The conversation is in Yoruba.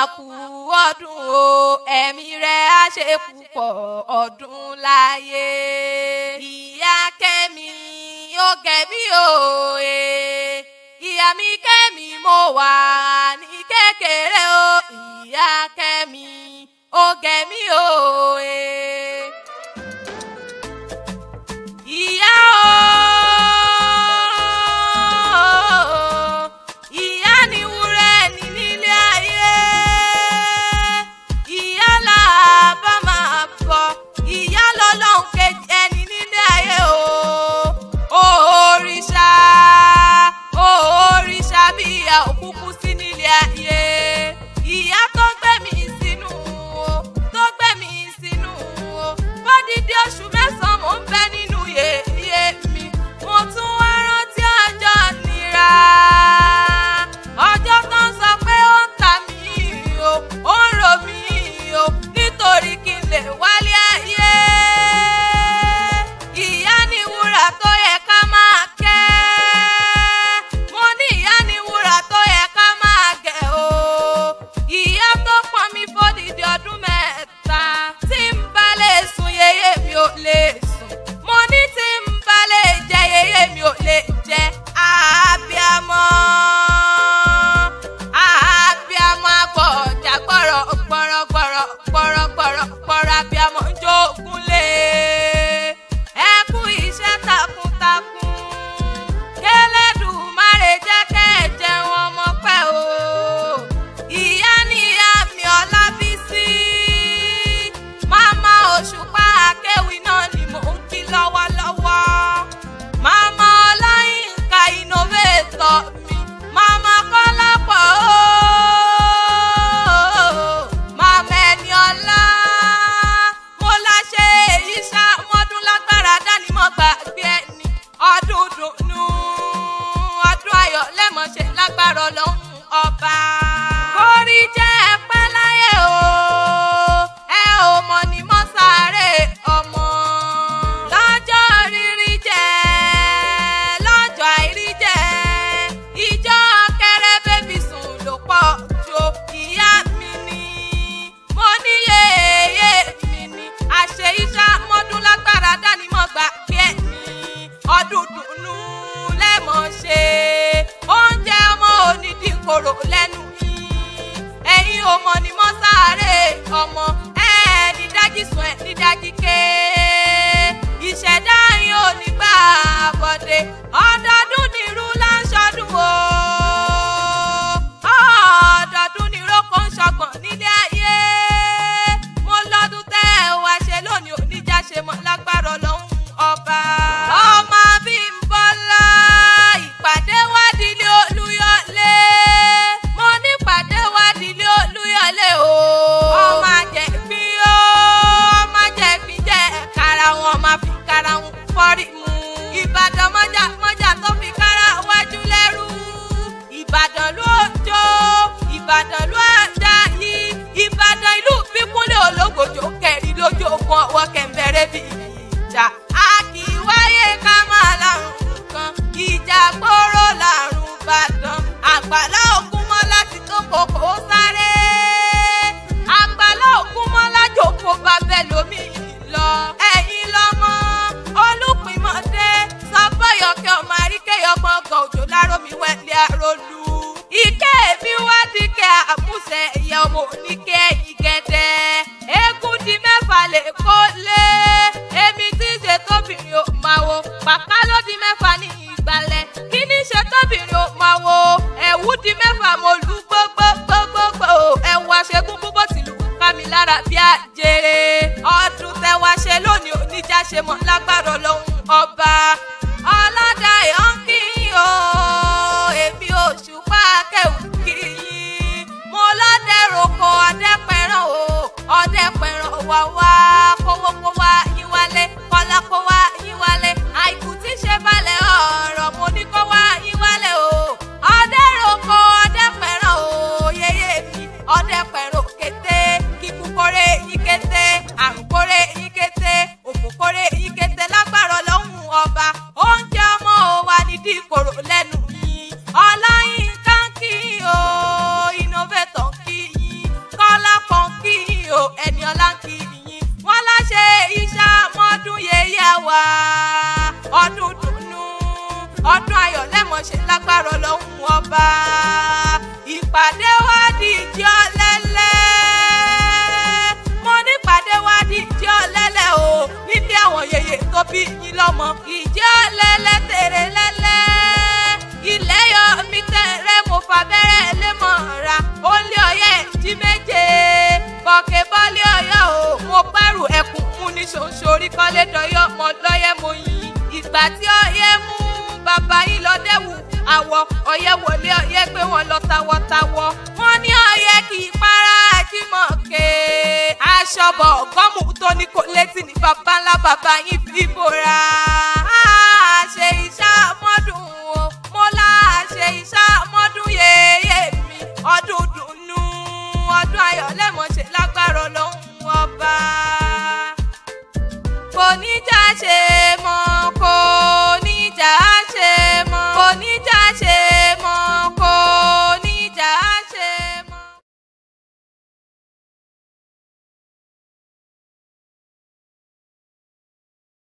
máa kú ọdún o ẹ̀mí rẹ̀ á ṣe púpọ̀ ọdún láyé. Ìyá Kẹ́mi ó kẹ́mi o ìyá mi Kẹ́mi mo wà ní kékeré o ìyá Kẹ́mi ó kẹ́mi o ìyá o. Àrùn kórè yín kété, òfò kórè yín kété lágbára Ọlọ́run ọba. lágbára Ọlọ́run ọba. Ìpàdé wa di ìjì ọ̀lẹ́lẹ̀. Mo ní ìpàdé wa di ìjì ọ̀lẹ́lẹ̀ o. Nílé àwọn yèyè tó bí yín lọ́mọ. Ìjì ọ̀lẹ́lẹ̀ tèrè lẹ́lẹ́. Ilé yọ mi tẹ̀rẹ̀ mo fà bẹ́rẹ̀ lé mọ̀ ra. Ó lé ọyẹ́ ìjì méje. Kọ̀kẹ́ bọ́lé ọyọ́ o. Mo bẹ̀rù ẹkùn mú ní ṣoṣo orí kọ́lé dọ̀yọ́ mọ́ lọ́yẹ́ mo yin. Ìgbà tí ọyẹ́ mú bàbá yín lọ dẹ́wù àwọ̀ ọyẹ́ wọlé ọyẹ́ gbé wọn lọ tawọ́tawọ́. Wọ́n ní ọyẹ́ kì í para Ajímọ̀kè. Aṣọ́bọ̀ gọ́mù tó ní kò létí ní bàbá ńlá bàbá yín fi bora. Ṣe ìṣàmọ́dún o, mo lá ṣe ìṣàmọ́dún yéyé mi. Ọdún dùnnú, ọdún ayọ̀ lẹ́mọ̀ ṣe lágbára Ọlọ́run ọba. Kò ní já ṣe.